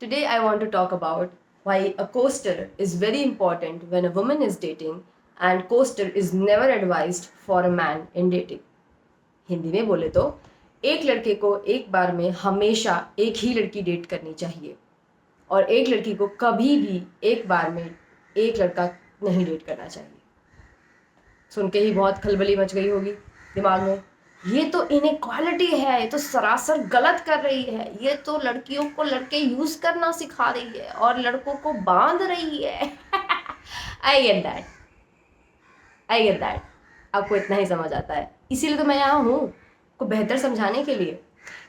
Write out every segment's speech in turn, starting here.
Today, I want to talk about why a coaster is very important when a woman is dating and coaster is never advised for a man in dating. Hindi में बोले तो एक लड़के को एक बार में हमेशा एक ही लड़की डेट करनी चाहिए और एक लड़की को कभी भी एक बार में एक लड़का नहीं डेट करना चाहिए. सुन के ही बहुत खलबली मच गई होगी दिमाग में. ये तो इनइक्वालिटी है, ये तो सरासर गलत कर रही है, ये तो लड़कियों को लड़के यूज करना सिखा रही है और लड़कों को बांध रही है. I get that, I get that. आपको इतना ही समझ आता है, इसीलिए तो मैं यहाँ हूँ को बेहतर समझाने के लिए,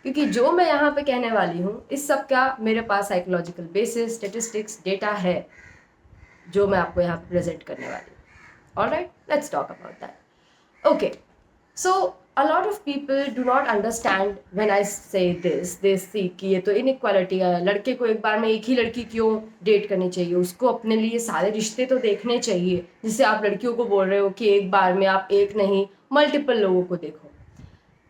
क्योंकि जो मैं यहाँ पे कहने वाली हूँ इस सब का मेरे पास साइकोलॉजिकल बेसिस, स्टेटिस्टिक्स, डेटा है जो मैं आपको यहाँ पे प्रेजेंट करने वाली हूँ. Alright, let's talk about that. Okay, so a lot of people do not understand when I say this. They see कि ये तो inequality है, लड़के को एक बार में एक ही लड़की क्यों डेट करनी चाहिए, उसको अपने लिए सारे रिश्ते तो देखने चाहिए. जिससे आप लड़कियों को बोल रहे हो कि एक बार में आप एक नहीं मल्टीपल लोगों को देखो.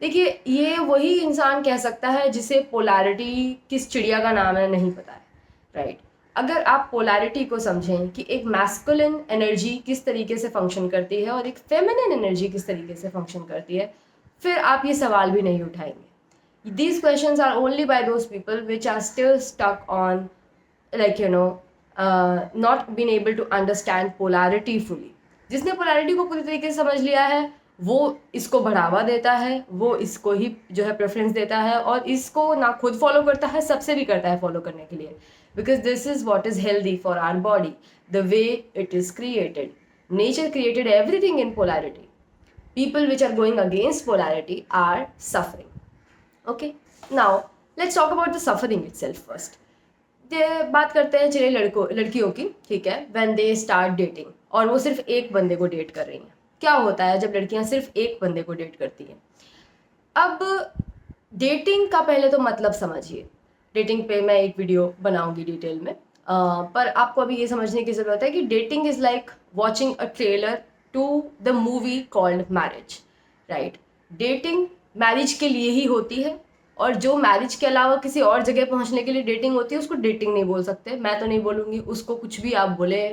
देखिए, ये वही इंसान कह सकता है जिसे पोलैरिटी किस चिड़िया का नाम है नहीं पता है, राइट? अगर आप पोलैरिटी को समझें कि एक मैस्कुलिन एनर्जी किस तरीके से फंक्शन करती है और एक फेमिनिन एनर्जी किस तरीके से फंक्शन करती है, फिर आप ये सवाल भी नहीं उठाएंगे. These questions are only by those people which are still stuck on not been able to understand polarity fully. जिसने पोलैरिटी को पूरी तरीके से समझ लिया है वो इसको बढ़ावा देता है, वो इसको ही जो है प्रेफरेंस देता है और इसको ना खुद फॉलो करता है, सबसे भी करता है फॉलो करने के लिए. Because this is what is healthy for our body, the way it is created. Nature created everything in polarity. People which are going against polarity are suffering. Okay, now let's talk about the suffering itself first. बात करते हैं चलिए लड़कियों की, ठीक है. When they start dating और वो सिर्फ एक बंदे को डेट कर रही हैं, क्या होता है जब लड़कियां सिर्फ एक बंदे को डेट करती हैं. अब डेटिंग का पहले तो मतलब समझिए. डेटिंग पे मैं एक वीडियो बनाऊंगी डिटेल में, पर आपको अभी ये समझने की ज़रूरत है कि dating is like watching a trailer to the movie called marriage, right? Dating marriage के लिए ही होती है और जो मैरिज के अलावा किसी और जगह पहुंचने के लिए डेटिंग होती है उसको डेटिंग नहीं बोल सकते. मैं तो नहीं बोलूँगी उसको, कुछ भी आप बोले,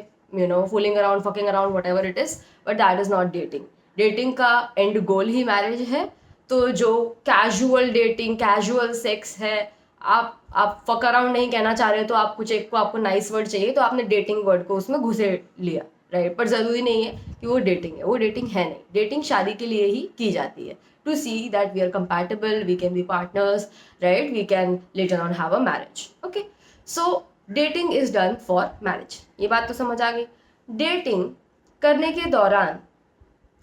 fooling around, fucking around, what ever it is, but that is not dating. Dating का एंड गोल ही मैरिज है. तो जो कैजुअल डेटिंग, कैजुअल सेक्स है, आप फक अराउंड नहीं कहना चाह रहे हो तो आप कुछ एक को आपको नाइस वर्ड चाहिए तो आपने डेटिंग वर्ड को उसमें घुसे लिया, राइट? पर ज़रूरी नहीं है कि वो डेटिंग है, वो डेटिंग है नहीं. डेटिंग शादी के लिए ही की जाती है, to see that we are compatible, we can be partners, right? We can later on have a marriage. Okay, so dating is done for marriage. ये बात तो समझ आ गई. डेटिंग करने के दौरान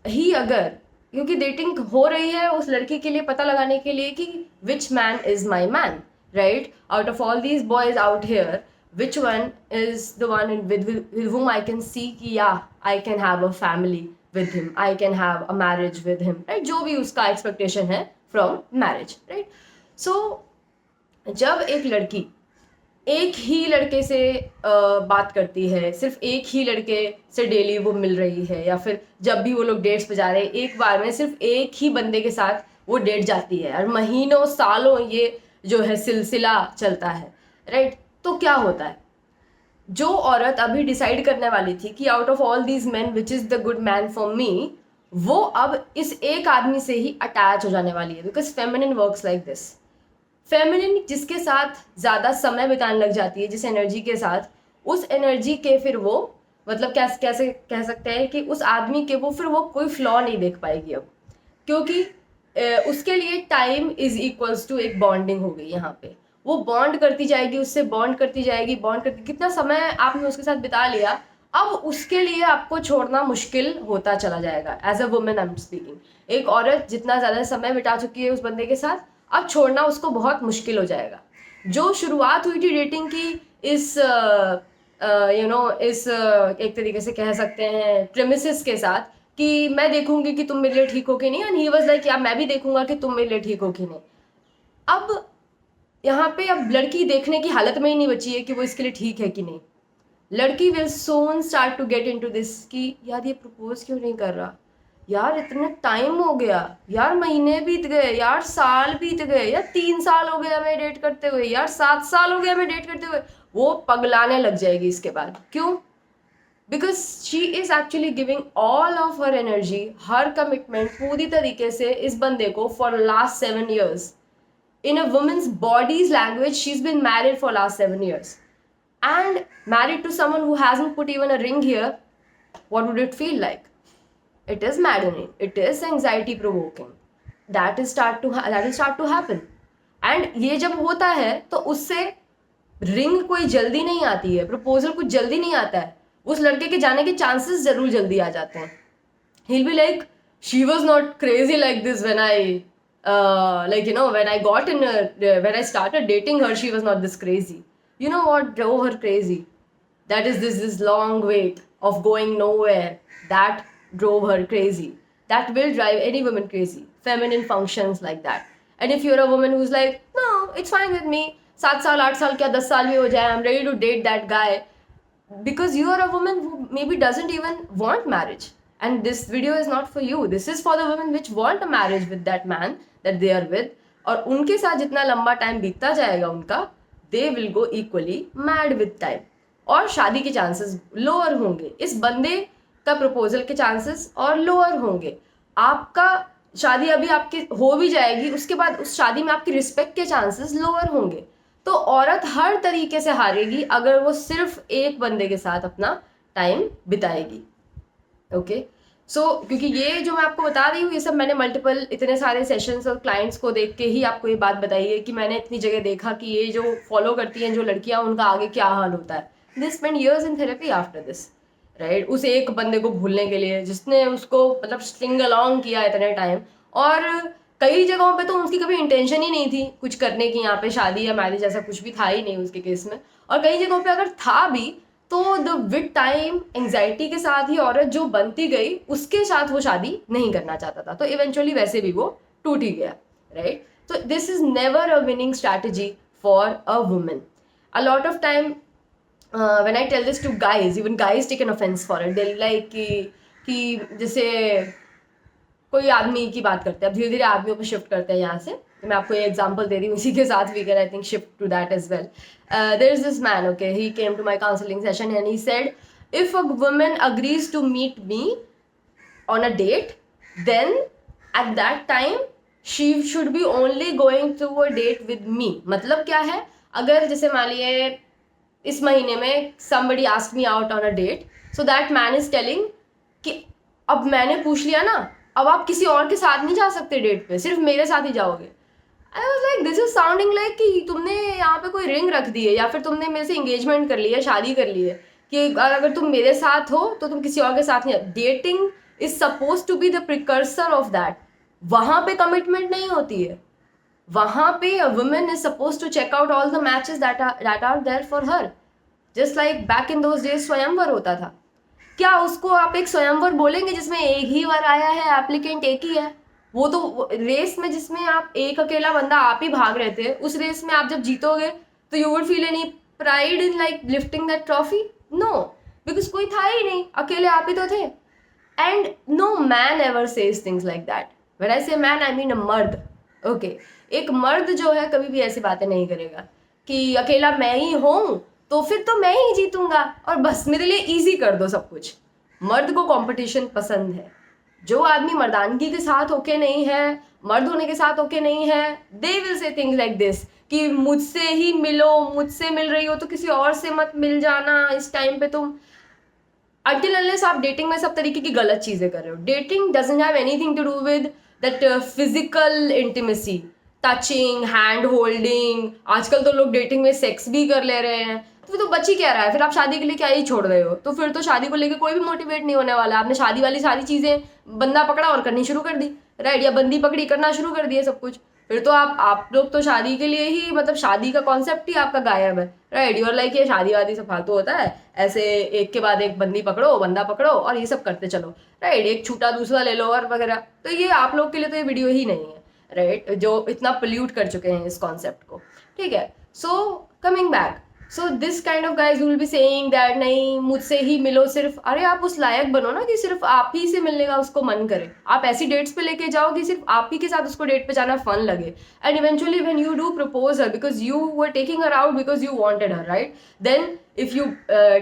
ही अगर, क्योंकि डेटिंग हो रही है उस लड़की के लिए पता लगाने के लिए कि which man is my man, right? Out of all these boys out here, which one is the one with whom I can see कि yeah, I can have a family with him, I can have a marriage with him, right? जो भी उसका expectation है from marriage, right? So जब एक लड़की एक ही लड़के से बात करती है, सिर्फ एक ही लड़के से डेली वो मिल रही है, या फिर जब भी वो लोग डेट्स पे जा रहे हैं एक बार में सिर्फ एक ही बंदे के साथ वो डेट जाती है और महीनों सालों ये जो है सिलसिला चलता है, राइट? तो क्या होता है, जो औरत अभी डिसाइड करने वाली थी कि out of all these man which is the good man for me, वो अब इस एक आदमी से ही अटैच हो जाने वाली है. Because feminine works like this. Feminine जिसके साथ ज़्यादा समय बिताने लग जाती है, जिस एनर्जी के साथ, उस एनर्जी के फिर वो मतलब कैसे कह सकते हैं कि उस आदमी के वो फिर वो कोई फ्लॉ नहीं देख पाएगी अब, क्योंकि उसके लिए टाइम इज इक्वल्स टू एक बॉन्डिंग हो गई. यहाँ पे वो बॉन्ड करती जाएगी, उससे बॉन्ड करती जाएगी, बॉन्ड करती, कितना समय आपने उसके साथ बिता लिया, अब उसके लिए आपको छोड़ना मुश्किल होता चला जाएगा. As a women I am speaking. एक औरत जितना ज़्यादा समय बिता चुकी है उस बंदे के साथ, अब छोड़ना उसको बहुत मुश्किल हो जाएगा. जो शुरुआत हुई थी डेटिंग की इस एक तरीके से कह सकते हैं प्रेमिसेस के साथ कि मैं देखूंगी कि तुम मेरे लिए ठीक हो कि नहीं, एंड ही वाज लाइक या मैं भी देखूंगा कि तुम मेरे लिए ठीक हो कि नहीं. अब यहाँ पे अब लड़की देखने की हालत में ही नहीं बची है कि वो इसके लिए ठीक है कि नहीं. लड़की will soon start to get into this कि यार ये प्रपोज क्यों नहीं कर रहा, यार इतना टाइम हो गया, यार महीने बीत गए, यार साल बीत गए, यार 3 साल हो गए हमें डेट करते हुए, यार 7 साल हो गए हमें डेट करते हुए, वो पगलाने लग जाएगी इसके बाद। क्यों? Because she is actually giving all of her energy, her commitment पूरी तरीके से इस बंदे को for last 7 years. In a woman's body's language, she's been married for last 7 years. And married to someone who hasn't put even a ring here, what would it feel like? It is maddening. It is anxiety provoking. That will start to happen. And ये जब होता है तो उससे ring कोई जल्दी नहीं आती है, प्रपोजल कुछ जल्दी नहीं आता है, उस लड़के के जाने के चांसेस जरूर जल्दी आ जाते हैं. He'll be like, she was not crazy like this when when I got when I started dating her, she was not this crazy. You know what drove her crazy? That is this long wait of going nowhere. That drove her crazy. That will drive any woman crazy. Feminine functions like that. And if you're a woman who's like, no, it's fine with me, 7 साल 8 साल क्या 10 साल भी हो जाए, I'm ready to date that guy, because you are a woman who maybe doesn't even want marriage. And this video is not for you. This is for the women which want a marriage with that man that they are with. और उनके साथ जितना लंबा time बीतता जाएगा उनका, they will go equally mad with time. और शादी के चांसेस लोअर होंगे, इस बंदे का प्रपोजल के चांसेस और लोअर होंगे. आपका शादी अभी आपकी हो भी जाएगी, उसके बाद उस शादी में आपकी रिस्पेक्ट के चांसेस लोअर होंगे. तो औरत हर तरीके से हारेगी अगर वो सिर्फ एक बंदे के साथ अपना टाइम बिताएगी. ओके सो क्योंकि ये जो मैं आपको बता रही हूँ, ये सब मैंने मल्टीपल इतने सारे सेशंस और क्लाइंट्स को देख के ही आपको ये बात बताई है कि मैंने इतनी जगह देखा कि ये जो फॉलो करती हैं जो लड़कियां, उनका आगे क्या हाल होता है. They spend years in therapy after this, right, उस एक बंदे को भूलने के लिए जिसने उसको मतलब स्ट्रिंग अलॉन्ग किया इतने टाइम. और कई जगहों पे तो उसकी कभी इंटेंशन ही नहीं थी कुछ करने की, यहाँ पे शादी या मैरिज ऐसा कुछ भी था ही नहीं उसके केस में. और कई जगहों पे अगर था भी तो द विद टाइम एंग्जाइटी के साथ ही औरत जो बनती गई उसके साथ वो शादी नहीं करना चाहता था, तो इवेंचुअली वैसे भी वो टूट ही गया, राइट. तो this is never a winning strategy for a women. A lot of time when I tell this to guys, even guys take an offense for it. They'll like कि जैसे कोई आदमी की बात करते हैं, अब धीरे धीरे आदमियों पे शिफ्ट करते हैं यहाँ से, तो मैं आपको ये एग्जांपल दे रही हूँ, इसी के साथ we can I think shift to that as well. There is this man, okay, he came to my counselling session and he said, if a woman agrees to meet me on a date, then at that time she should be only going to a date with me. मतलब क्या है, अगर जैसे मान लिए इस महीने में somebody asked me out on a date, so that man is telling कि अब मैंने पूछ लिया ना, अब आप किसी और के साथ नहीं जा सकते डेट पे, सिर्फ मेरे साथ ही जाओगे. I was like, this is sounding like कि तुमने यहाँ पे कोई रिंग रख दी है या फिर तुमने मेरे से एंगेजमेंट कर ली है, शादी कर ली है, कि अगर तुम मेरे साथ हो तो तुम किसी और के साथ नहीं. Dating is suppose to be the precursor of that. वहां पे कमिटमेंट नहीं होती है, वहां पे a woman is suppose to check out all the matches that are there for her. Just like back in those days स्वयंवर होता था. क्या उसको आप एक स्वयंवर बोलेंगे जिसमें एक ही बार आया है, एप्लीकेंट एक ही है? वो तो रेस में जिसमें आप एक अकेला बंदा आप ही भाग रहे थे, उस रेस में आप जब जीतोगे तो you would feel any pride in like lifting that trophy? No, because कोई था ही नहीं, अकेले आप ही तो थे. And no man ever says things like that. When I say man I mean अ मर्द. ओके, एक मर्द जो है कभी भी ऐसी बातें नहीं करेगा कि अकेला मैं ही हूँ तो फिर तो मैं ही जीतूंगा और बस मेरे लिए इजी कर दो सब कुछ. मर्द को कंपटीशन पसंद है. जो आदमी मर्दानगी के साथ ओके नहीं है, मर्द होने के साथ ओके नहीं है, they will say things like this कि मुझसे ही मिलो, मुझसे मिल रही हो तो किसी और से मत मिल जाना इस टाइम पे तुम. until unless आप डेटिंग में सब तरीके की गलत चीजें कर रहे हो. Dating doesn't have anything to do with that physical intimacy, touching, hand holding. आजकल तो लोग डेटिंग में सेक्स भी कर ले रहे हैं, तो फिर तो बच ही क्या रहा है? फिर आप शादी के लिए क्या ही छोड़ रहे हो? तो फिर तो शादी को लेकर कोई भी मोटिवेट नहीं होने वाला. आपने शादी वाली सारी चीजें बंदा पकड़ा और करनी शुरू कर दी, राइट, या बंदी पकड़ी करना शुरू कर दिया सब कुछ. फिर तो आप लोग तो शादी के लिए ही, मतलब शादी का कॉन्सेप्ट ही आपका गायब है, राइट. यूर लाइक ये शादी वादी सब फालतू होता है, ऐसे एक के बाद एक बंदी पकड़ो, बंदा पकड़ो और ये सब करते चलो, राइट, एक छूटा दूसरा ले लो और वगैरह. तो ये आप लोग के लिए तो ये वीडियो ही नहीं है, राइट, जो इतना पोल्यूट कर चुके हैं इस कॉन्सेप्ट को. ठीक है, so coming back, so this kind of guys will be saying that नहीं मुझसे ही मिलो सिर्फ, अरे आप उस लायक बनो ना कि सिर्फ आप ही से मिलने का उसको मन करे, आप ऐसी डेट्स पे लेके जाओ कि सिर्फ आप ही के साथ उसको डेट पे जाना फन लगे, and eventually when you do propose her because you were taking her out because you wanted her, right, then if you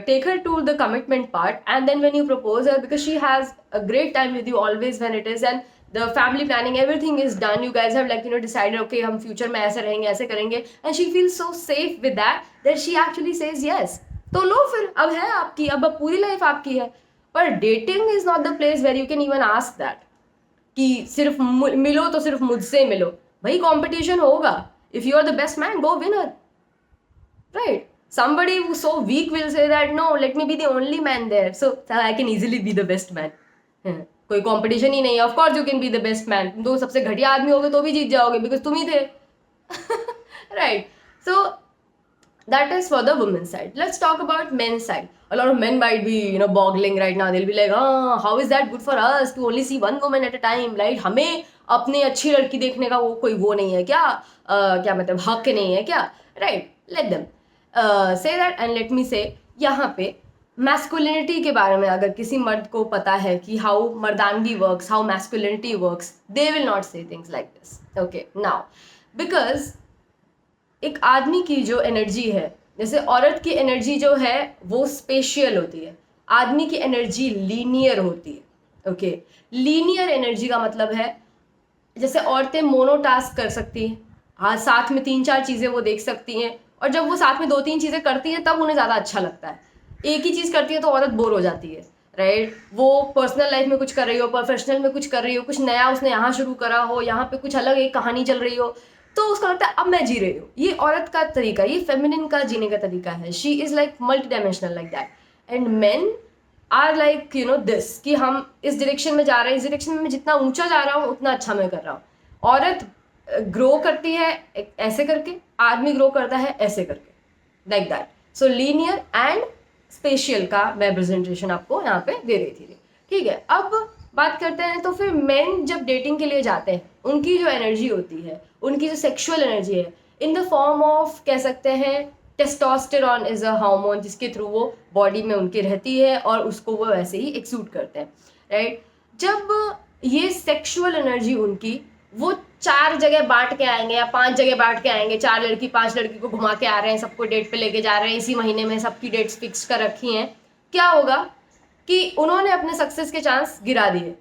take her to the commitment part and then when you propose her because she has a great time with you always when it is, and the family planning everything is done, you guys have like decided okay हम future में ऐसे रहेंगे ऐसे करेंगे, and she feels so safe with that she actually says yes, तो लो फिर अब है आपकी, अब पूरी लाइफ आपकी है। पर dating is not the place where you can even ask that कि सिर्फ मिलो तो सिर्फ मुझसे मिलो, भाई कंपटीशन होगा, if you are the best man go winner, right, somebody who's so weak will say that no let me be the only man there so I can easily be the best man, कोई competition ही नहीं है, of course you can be the best man, तुम तो सबसे घटिया आदमी होगे तो भी जीत जाओगे बिकॉज तुम ही थे, right, so that is for the women's side. Let's talk about men's side. A lot of men might be boggling right now, they'll be like how is that good for us to only see one woman at a time, right, हमें अपनी अच्छी लड़की देखने का वो कोई वो नहीं है क्या, क्या मतलब हक नहीं है क्या, right, let them say that and let me say यहाँ पे मैस्कुलिनिटी के बारे में अगर किसी मर्द को पता है कि हाउ मर्दानगी works, how masculinity works, they will not say things like this, okay, now because एक आदमी की जो एनर्जी है, जैसे औरत की एनर्जी जो है वो स्पेशियल होती है, आदमी की एनर्जी लीनियर होती है, ओके, लीनियर एनर्जी का मतलब है जैसे औरतें मोनोटास्क कर सकती हैं, हाँ साथ में 3-4 चीज़ें वो देख सकती हैं, और जब वो साथ में 2-3 चीज़ें करती हैं तब उन्हें ज़्यादा अच्छा लगता है, एक ही चीज़ करती है तो औरत बोर हो जाती है, राइट, वो पर्सनल लाइफ में कुछ कर रही हो, प्रोफेशनल में कुछ कर रही हो, कुछ नया उसने यहाँ शुरू करा हो, यहाँ पे कुछ अलग एक कहानी चल रही हो, तो उसको लगता है अब मैं जी रही हूँ, ये औरत का तरीका, ये फेमिनिन का जीने का तरीका है, she is like multi dimensional like that, and men are like this कि हम इस डायरेक्शन में जा रहे हैं, इस डायरेक्शन में मैं जितना ऊंचा जा रहा हूँ उतना अच्छा मैं कर रहा हूँ, औरत ग्रो करती है ऐसे करके, आदमी ग्रो करता है ऐसे करके, like that, so linear and spatial का मैं प्रेजेंटेशन आपको यहाँ पे दे रही थी, ठीक है। अब बात करते हैं तो फिर मेन जब डेटिंग के लिए जाते हैं उनकी जो एनर्जी होती है, उनकी जो सेक्सुअल एनर्जी है इन द फॉर्म ऑफ कह सकते हैं टेस्टोस्टेरॉन इज अ हार्मोन जिसके थ्रू वो बॉडी में उनकी रहती है और उसको वो वैसे ही एक्सूट करते हैं, राइट, जब ये सेक्सुअल एनर्जी उनकी वो 4 जगह बांट के आएंगे या 5 जगह बांट के आएंगे, 4 लड़की 5 लड़की को घुमा के आ रहे हैं, सबको डेट पे लेके जा रहे हैं, इसी महीने में सबकी डेट्स फिक्स कर रखी हैं, क्या होगा कि उन्होंने अपने सक्सेस के चांस गिरा दिए।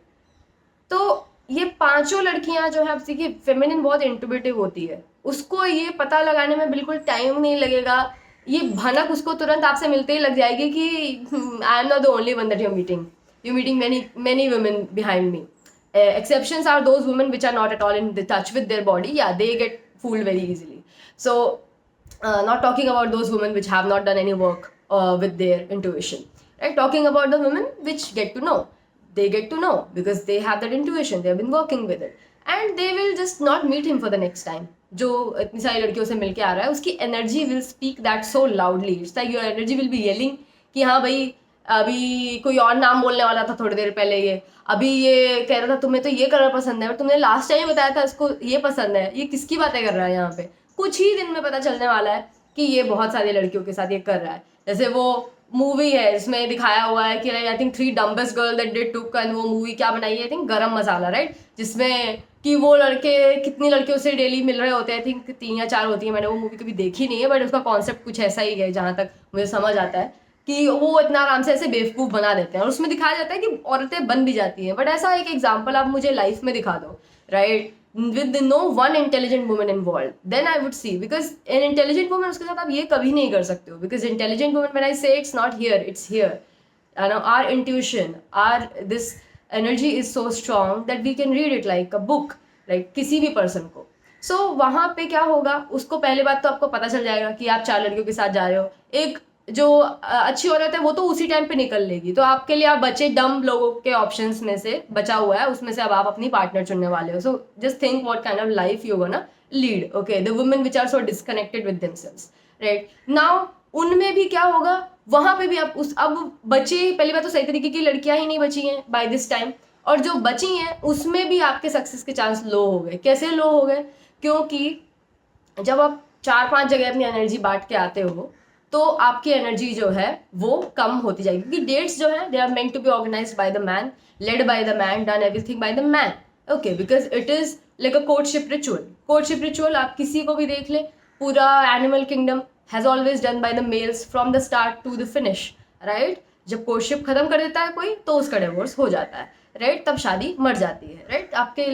तो ये 5 लड़कियां जो है, अब देखिए फेमिनिन बहुत इंट्यूटिव होती है, उसको ये पता लगाने में बिल्कुल टाइम नहीं लगेगा, ये भनक उसको तुरंत आपसे मिलते ही लग जाएगी कि आई am not the only one that you meeting many women behind me. Exceptions are those women which are not at all in the touch with their body. Yeah, they get fooled very easily. So not talking about those women which have not done any work with their intuition, right, talking about the women which get to know, they get to know because they have that intuition, they have been working with it, and they will just not meet him for the next time. जो इतनी सारी लड़कियों से मिलके आ रहा है उसकी energy will speak that so loudly, it's like your energy will be yelling कि हाँ भाई अभी कोई और नाम बोलने वाला था थोड़ी देर पहले, ये अभी ये कह रहा था तुम्हें तो ये कलर पसंद है और तुमने लास्ट टाइम बताया था इसको ये पसंद है, ये किसकी बातें कर रहा है यहाँ पे, कुछ ही दिन में पता चलने वाला है कि ये बहुत सारी लड़कियों के साथ ये कर रहा है। जैसे वो मूवी है जिसमें दिखाया हुआ है कि I think 3 dumbest girl that did took, and वो मूवी क्या बनाई है आई थिंक गरम मसाला, राइट, जिसमें कि वो लड़के कितनी लड़कियों से डेली मिल रहे होते हैं, आई थिंक 3 या 4 होती है, मैंने वो मूवी कभी देखी नहीं है बट उसका कॉन्सेप्ट कुछ ऐसा ही है जहाँ तक मुझे समझ आता है कि वो इतना आराम से ऐसे बेवकूफ़ बना देते हैं और उसमें दिखाया जाता है कि औरतें बन भी जाती हैं, बट ऐसा एक एग्जाम्पल आप मुझे लाइफ में दिखा दो, right, with no one intelligent woman involved, then I would see, because an intelligent woman उसके साथ आप ये कभी नहीं कर सकते हो, because intelligent woman when I say it's not here, it's here, and our intuition, our this energy is so strong that we can read it like a book, like किसी भी person को, so वहाँ पे क्या होगा, उसको पहले बात तो आपको पता चल जाएगा कि आप 4 लड़कियों के साथ जा रहे हो, एक जो अच्छी औरत है वो तो उसी टाइम पे निकल लेगी, तो आपके लिए आप बचे डम लोगों के ऑप्शंस में से बचा हुआ है, उसमें से अब आप अपनी पार्टनर चुनने वाले हो, so just think what kind of life you gonna lead, okay, the women which are so disconnected with themselves, right, now उनमें भी क्या होगा, वहां पे भी आप अब बचे, पहली बात तो सही तरीके की लड़कियां ही नहीं बची हैं बाय दिस टाइम, और जो बची हैं उसमें भी आपके सक्सेस के चांस लो हो गए। कैसे लो हो गए? क्योंकि जब आप 4-5 जगह अपनी एनर्जी बांट के आते हो तो आपकी एनर्जी जो है वो कम होती जाएगी, क्योंकि डेट्स जो है they are meant to be organized by the man, led by the man, done everything by the man, okay, because it is like a courtship ritual. Courtship ritual आप किसी को भी देख ले, पूरा animal kingdom has always done by the males from the start to the finish, right. जब courtship खत्म कर देता है कोई तो उसका डिवोर्स हो जाता है, राइट, तब शादी मर जाती है, राइट। आपके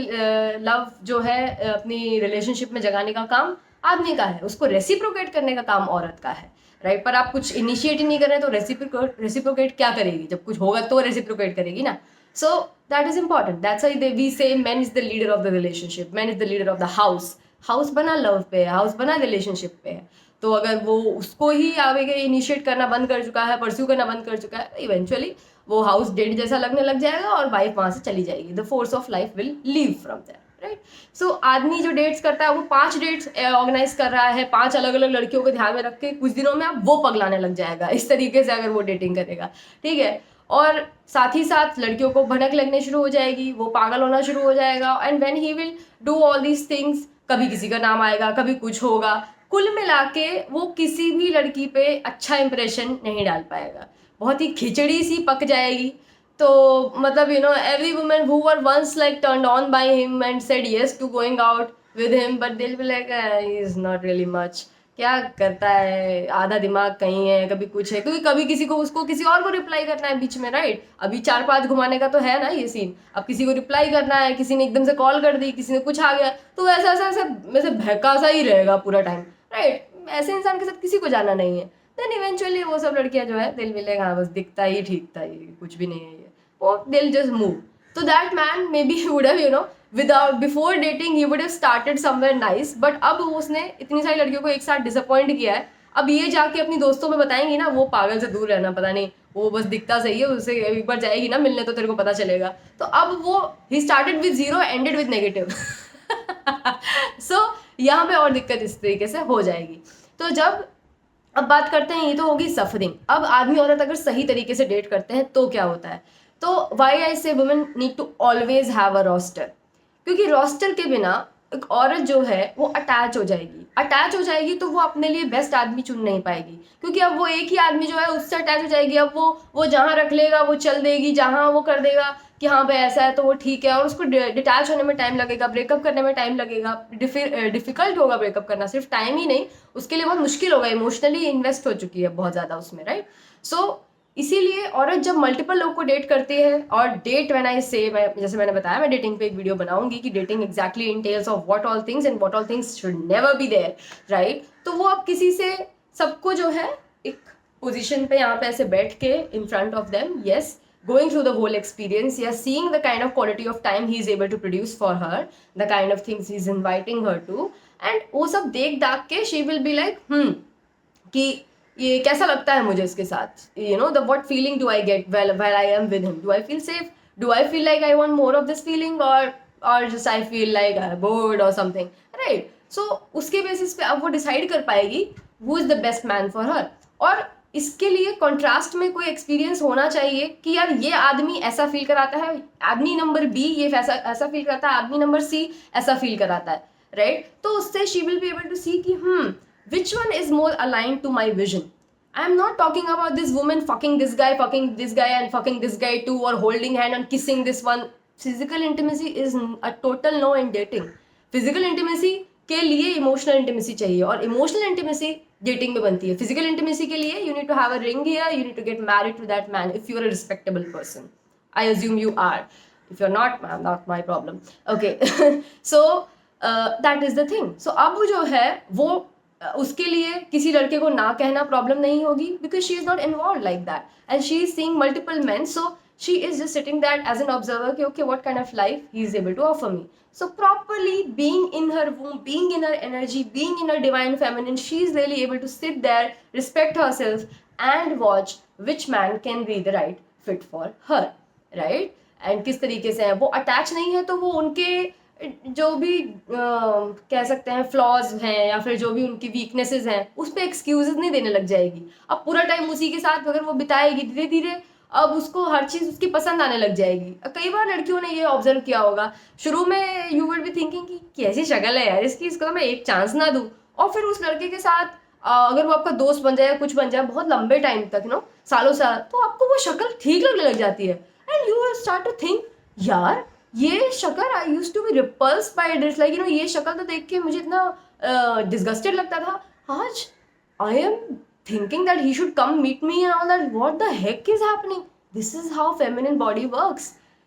लव जो है अपनी रिलेशनशिप में जगाने का काम आदमी का है, उसको रेसिप्रोकेट करने का काम औरत का है, राइट। पर आप कुछ इनिशिएट ही नहीं कर रहे तो रेसिप्रोकेट क्या करेगी, जब कुछ होगा तो रेसिप्रोकेट करेगी ना। So that is important, that's why we say man is the leader of the relationship, man is the leader of the house. House बना लव पे है, हाउस बना रिलेशनशिप पे है, तो अगर वो उसको ही आगे इनिशिएट करना बंद कर चुका है, परस्यू करना बंद कर चुका है, इवेंचुअली वो हाउस डेड जैसा लगने लग जाएगा और वाइफ वहां से चली जाएगी, the force of life will leave from there, right. So आदमी जो डेट्स करता है वो 5 डेट्स ऑर्गेनाइज कर रहा है, 5 अलग अलग लड़कियों को ध्यान में रख के, कुछ दिनों में आप वो पगलाने लग जाएगा इस तरीके से अगर वो डेटिंग करेगा, ठीक है। और साथ ही साथ लड़कियों को भनक लगने शुरू हो जाएगी, वो पागल होना शुरू हो जाएगा, and when he will do all these things, कभी किसी का नाम आएगा, कभी कुछ होगा, कुल मिला के वो किसी भी लड़की पे अच्छा इंप्रेशन नहीं डाल पाएगा, बहुत ही खिचड़ी सी पक जाएगी। तो मतलब you know every women who were once like turned on by him and said yes to going out with him, but they'll be like he is not really much, क्या करता है, आधा दिमाग कहीं है, कभी कुछ है, क्योंकि कभी किसी को उसको किसी और को रिप्लाई करना है बीच में, राइट। अभी 4-5 घुमाने का तो है ना ये सीन, अब किसी को रिप्लाई करना है, किसी ने एकदम से कॉल कर दी, किसी ने कुछ आ गया, तो ऐसा ऐसा ऐसा वैसे बहका सा ही रहेगा पूरा टाइम, राइट। ऐसे इंसान के साथ किसी को जाना नहीं है। देन इवेंचुअली वो सब लड़कियां जो है दिल मिलेगा, हाँ बस दिखता ही ठीक था, ये कुछ भी नहीं है ये, वो दिल जस्ट मूव। तो that man may be would have you know without before dating he would have started somewhere nice, but अब उसने इतनी सारी लड़कियों को एक साथ डिसअपॉइंट किया है, अब ये जाके अपनी दोस्तों में बताएंगी ना, वो पागल से दूर रहना, पता नहीं वो बस दिखता सही है, उससे एक बार जाएगी ना मिलने तो तेरे को पता चलेगा। तो अब वो he started with 0 ended with negative. So यहाँ पे और दिक्कत इस तरीके से हो जाएगी। तो जब अब बात करते हैं, ये तो होगी सफरिंग। अब आदमी औरत अगर सही तरीके से डेट करते हैं तो क्या होता है, तो why I say women need to always have a roster, क्योंकि रोस्टर के बिना एक औरत जो है वो अटैच हो जाएगी तो वो अपने लिए बेस्ट आदमी चुन नहीं पाएगी, क्योंकि अब वो एक ही आदमी जो है उससे अटैच हो जाएगी, अब वो जहाँ रख लेगा वो चल देगी, जहाँ वो कर देगा कि हाँ भाई ऐसा है तो वो ठीक है, और उसको डिटैच होने में टाइम लगेगा, ब्रेकअप करने में टाइम लगेगा, डिफिकल्ट होगा ब्रेकअप करना, सिर्फ टाइम ही नहीं, उसके लिए बहुत मुश्किल होगा, इमोशनली इन्वेस्ट हो चुकी है बहुत ज़्यादा उसमें, राइट। सो इसीलिए औरत जब मल्टीपल लोग को डेट करती है, और डेट व्हेन आई से, मैं जैसे मैंने बताया मैं डेटिंग पे एक वीडियो बनाऊंगी कि dating exactly entails of what all things and what all things should never be there, right. तो वो अब किसी से सबको जो है एक पोजीशन पे यहाँ पे ऐसे बैठ के in front of them, yes, going through the whole experience, yeah, seeing the kind of quality of time he is able to produce for her, the kind of things he is inviting her to, and वो सब देख दाख के she will be like कि ये कैसा लगता है मुझे इसके साथ, you know, the what feeling do I get while I am with him, do I feel safe, do I feel like I want more of this feeling, or just I feel like I'm bored or something, right. So उसके basis पे अब वो decide कर पाएगी who is the best man for her, और इसके लिए contrast में कोई एक्सपीरियंस होना चाहिए कि यार ये आदमी ऐसा फील कराता है, आदमी नंबर बी ये ऐसा फील करता है, आदमी नंबर सी ऐसा फील कराता है, राइट। तो उससे she will be able to see कि which one is more aligned to my vision. I am not talking about this women fucking this guy and fucking this guy too, और holding hand and kissing this one. Physical intimacy is a total no in dating. Physical intimacy के लिए emotional intimacy चाहिए, और emotional intimacy dating में बनती है। Physical intimacy के लिए you need to have a ring here, you need to get married to that man if you are a respectable person. I assume you are, if you are not my problem, okay. So that is the thing. So अब जो है वो उसके लिए किसी लड़के को ना कहना प्रॉब्लम नहीं होगी, because she is not involve like that and she is seeing multiple main, so she is just sitting that as an observer कि okay what kind of life he is able to offer me. So properly being in her womb, being in her energy, being in her divine feminine, she is really able to sit there, respect herself and watch which man can be the right fit for her, right. and किस तरीके से है वो attach नहीं है, तो वो उनके जो भी कह सकते हैं फ्लॉज हैं या फिर जो भी उनकी वीकनेसेस हैं उस पर एक्सक्यूजेस नहीं देने लग जाएगी। अब पूरा टाइम उसी के साथ अगर वो बिताएगी, धीरे धीरे अब उसको हर चीज़ उसकी पसंद आने लग जाएगी। कई बार लड़कियों ने ये ऑब्जर्व किया होगा, शुरू में यू विल बी थिंकिंग कि कैसी शक्ल है यार इसकी, इसको तो मैं एक चांस ना दूँ, और फिर उस लड़के के साथ अगर वो आपका दोस्त बन जाए, कुछ बन जाए बहुत लंबे टाइम तक, सालों साल, तो आपको वो शक्ल ठीक लगने लग जाती है। And you start to think, यार ये शक्ल, I used to be repels by it, like ये शक्ल तो देख के मुझे इतना डिस्गस्टेड लगता था, आज I am thinking that he should come meet me and all that. What the heck is happening? This is how feminine body works.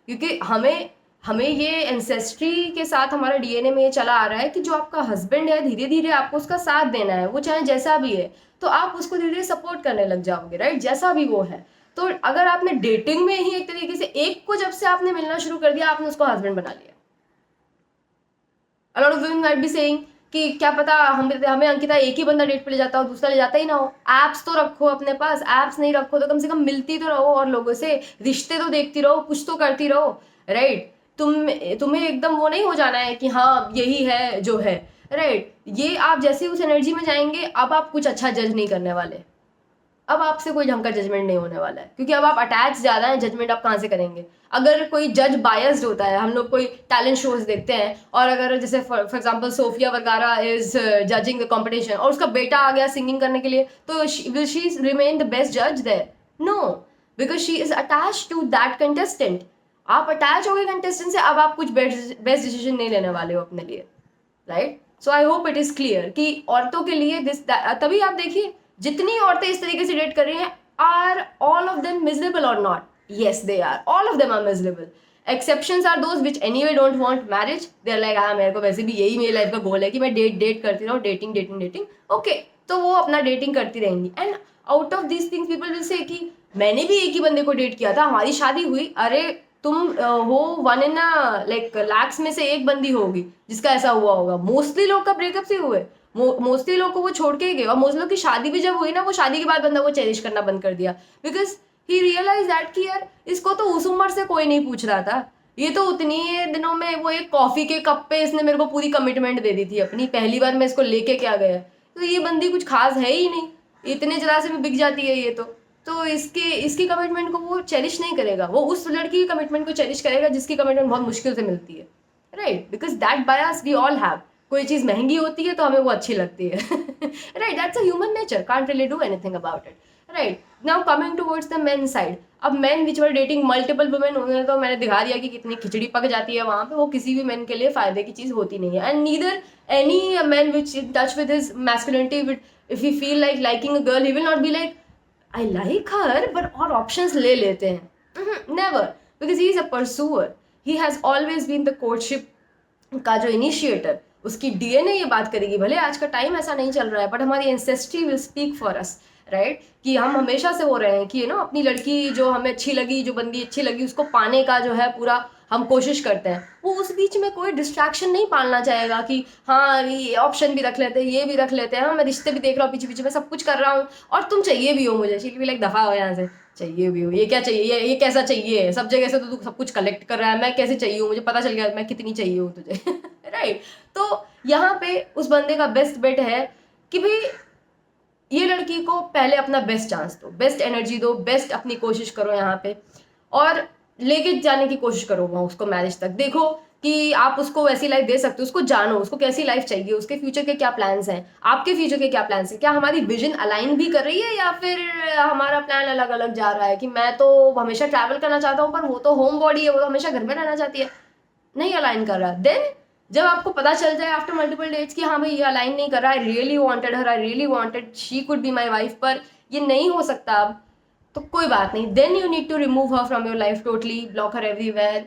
क्योंकि हमें हमें ये एंसेस्ट्री के साथ हमारा डीएनए में ये चला आ रहा है कि जो आपका हस्बैंड है, धीरे धीरे आपको उसका साथ देना है, वो चाहे जैसा भी है, तो आप उसको धीरे धीरे सपोर्ट करने लग जाओगे, राइट, जैसा भी वो है। तो अगर आपने डेटिंग में ही एक तरीके से एक को जब से आपने मिलना शुरू कर दिया, आपने उसको हस्बैंड बना लिया। A lot of women might be saying कि क्या पता हमें अंकिता एक ही बंदा डेट पे ले जाता हो, दूसरा ले जाता ही ना हो। एप्स तो रखो अपने पास, एप्स नहीं रखो तो कम से कम मिलती तो रहो और लोगों से, रिश्ते तो देखती रहो, कुछ तो करती रहो, राइट। तुम्हें एकदम वो नहीं हो जाना है कि हाँ यही है जो है, राइट। ये आप जैसे उस एनर्जी में जाएंगे, अब आप कुछ अच्छा जज नहीं करने वाले, अब आपसे कोई ढंग का जजमेंट नहीं होने वाला है, क्योंकि अब आप अटैच ज़्यादा हैं, जजमेंट आप कहाँ से करेंगे। अगर कोई जज बायस्ड होता है, हम लोग कोई टैलेंट शोज देखते हैं, और अगर जैसे for example Sophia वर्गारा is judging the competition और उसका बेटा आ गया सिंगिंग करने के लिए, तो will she remain the best जज there? No, because she is attach to that contestant. आप अटैच हो गए कंटेस्टेंट से, अब आप कुछ बेस्ट डिसीजन नहीं लेने वाले हो अपने लिए, right. So I hope it is clear कि औरतों के लिए दिस, तभी आप देखिए जितनी औरतें इस तरीके से डेट कर रही हैं, are all of them miserable or not? yes they are, all of them are miserable. exceptions are those which anyway don't want marriage, they are like हाँ मेरे को वैसे भी यही मेरी लाइफ का गोल है कि मैं डेट करती रहूँ, डेटिंग ओके, तो वो अपना डेटिंग करती रहेंगी। And out of this things people will say कि मैंने भी एक ही बंदे को डेट किया था, हमारी शादी हुई। अरे तुम हो वन इन लाइक लैक्स में से एक बंदी होगी जिसका ऐसा हुआ होगा। मोस्टली लोग का ब्रेकअप से हुए, मोस्टली लोग को वो छोड़ के गए, और मोस्टली लोग की शादी भी जब हुई ना, वो शादी के बाद बंदा वो चेरिश करना बंद कर दिया, बिकॉज ही रियलाइज दैट कि यार इसको तो उस उम्र से कोई नहीं पूछ रहा था, ये तो उतनी ही दिनों में वो एक कॉफी के कप पे इसने मेरे को पूरी कमिटमेंट दे दी थी अपनी, पहली बार मैं इसको लेके क्या गया, तो ये बंदी कुछ खास है ही नहीं, इतने जरा से भी बिक जाती है ये तो इसकी कमिटमेंट को वो चेरिश नहीं करेगा, वो उस लड़की की कमिटमेंट को चेरिश करेगा जिसकी कमिटमेंट बहुत मुश्किल से मिलती है, right. Because that bias we all have, कोई चीज़ महंगी होती है तो हमें वो अच्छी लगती है, right. That's a human nature, can't really do anything about it, right. Now coming towards the men side, अब men which were dating multiple women, उन्होंने तो मैंने दिखा दिया कि कितनी खिचड़ी पक जाती है वहाँ पे, वो किसी भी मैन के लिए फायदे की चीज़ होती नहीं है। And neither any man which in touch with his masculinity, if he feel like liking a girl, he will not be like I like her but और ऑप्शंस ले लेते हैं, never, because he is a pursuer, he has always been the courtship का जो initiator. उसकी DNA ये बात करेगी, भले आज का टाइम ऐसा नहीं चल रहा है, बट हमारी ancestry will speak for us, right. कि हम हमेशा से हो रहे हैं कि अपनी लड़की जो हमें अच्छी लगी, जो बंदी अच्छी लगी, उसको पाने का जो है पूरा हम कोशिश करते हैं। वो उस बीच में कोई डिस्ट्रैक्शन नहीं पालना चाहेगा कि हाँ ये ऑप्शन भी रख लेते हैं, ये भी रख लेते हैं, हाँ मैं रिश्ते भी देख रहा हूँ, पीछे पीछे मैं सब कुछ कर रहा हूँ, और तुम चाहिए भी हो मुझे, शील भी लाइक दफ़ा हो यहाँ से, चाहिए भी हो, ये क्या चाहिए, ये कैसा चाहिए, सब जगह से तो तू सब कुछ कलेक्ट कर रहा है, मैं कैसे चाहिए हूँ, मुझे पता चल गया मैं कितनी चाहिए हूँ तुझे, राइट। तो यहाँ पे उस बंदे का बेस्ट बेट है कि भाई ये लड़की को पहले अपना बेस्ट चांस दो, बेस्ट एनर्जी दो, बेस्ट अपनी कोशिश करो यहाँ पे, और लेके जाने की कोशिश करो वहाँ उसको मैरिज तक। देखो कि आप उसको वैसी लाइफ दे सकते हो, उसको जानो उसको कैसी लाइफ चाहिए, उसके फ्यूचर के क्या प्लान्स हैं, आपके फ्यूचर के क्या प्लान्स हैं, क्या हमारी विजन अलाइन भी कर रही है, या फिर हमारा प्लान अलग अलग जा रहा है कि मैं तो हमेशा ट्रैवल करना चाहता हूँ पर वो तो होम बॉडी है, वो तो हमेशा घर में रहना चाहती है, नहीं अलाइन कर रहा। देन जब आपको पता चल जाए आफ्टर मल्टीपल डेट्स कि हाँ भाई ये अलाइन नहीं कर रहा, I really wanted her, I really wanted she could be my wife, पर ये नहीं हो सकता अब, तो कोई बात नहीं, then you need to remove her from your life totally, block her everywhere.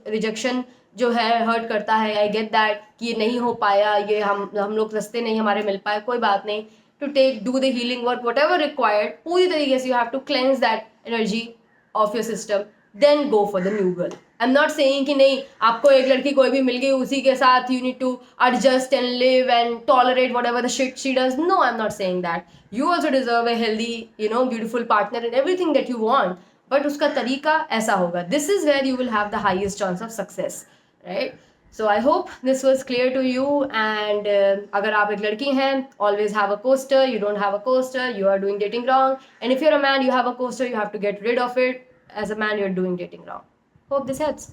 Rejection जो है हर्ट करता है, आई गेट दैट कि ये नहीं हो पाया, ये हम लोग रास्ते नहीं हमारे मिल पाए, कोई बात नहीं, to take do the healing work whatever required, पूरी तरीके से you have to cleanse that energy of your system, then go for the new girl. I am not saying कि नहीं आपको एक लड़की कोई भी मिल गई उसी के साथ you need to adjust and live and tolerate whatever the shit she does, no I am not saying that, you also deserve a healthy beautiful partner and everything that you want, but उसका तरीका ऐसा होगा, this is where you will have the highest chance of success, right? So I hope this was clear to you, and अगर आप एक लड़की हैं, always have a coaster, you don't have a coaster, you are doing dating wrong, and if you're a man, you have a coaster, you have to get rid of it, as a man you're doing dating wrong. Hope this helps.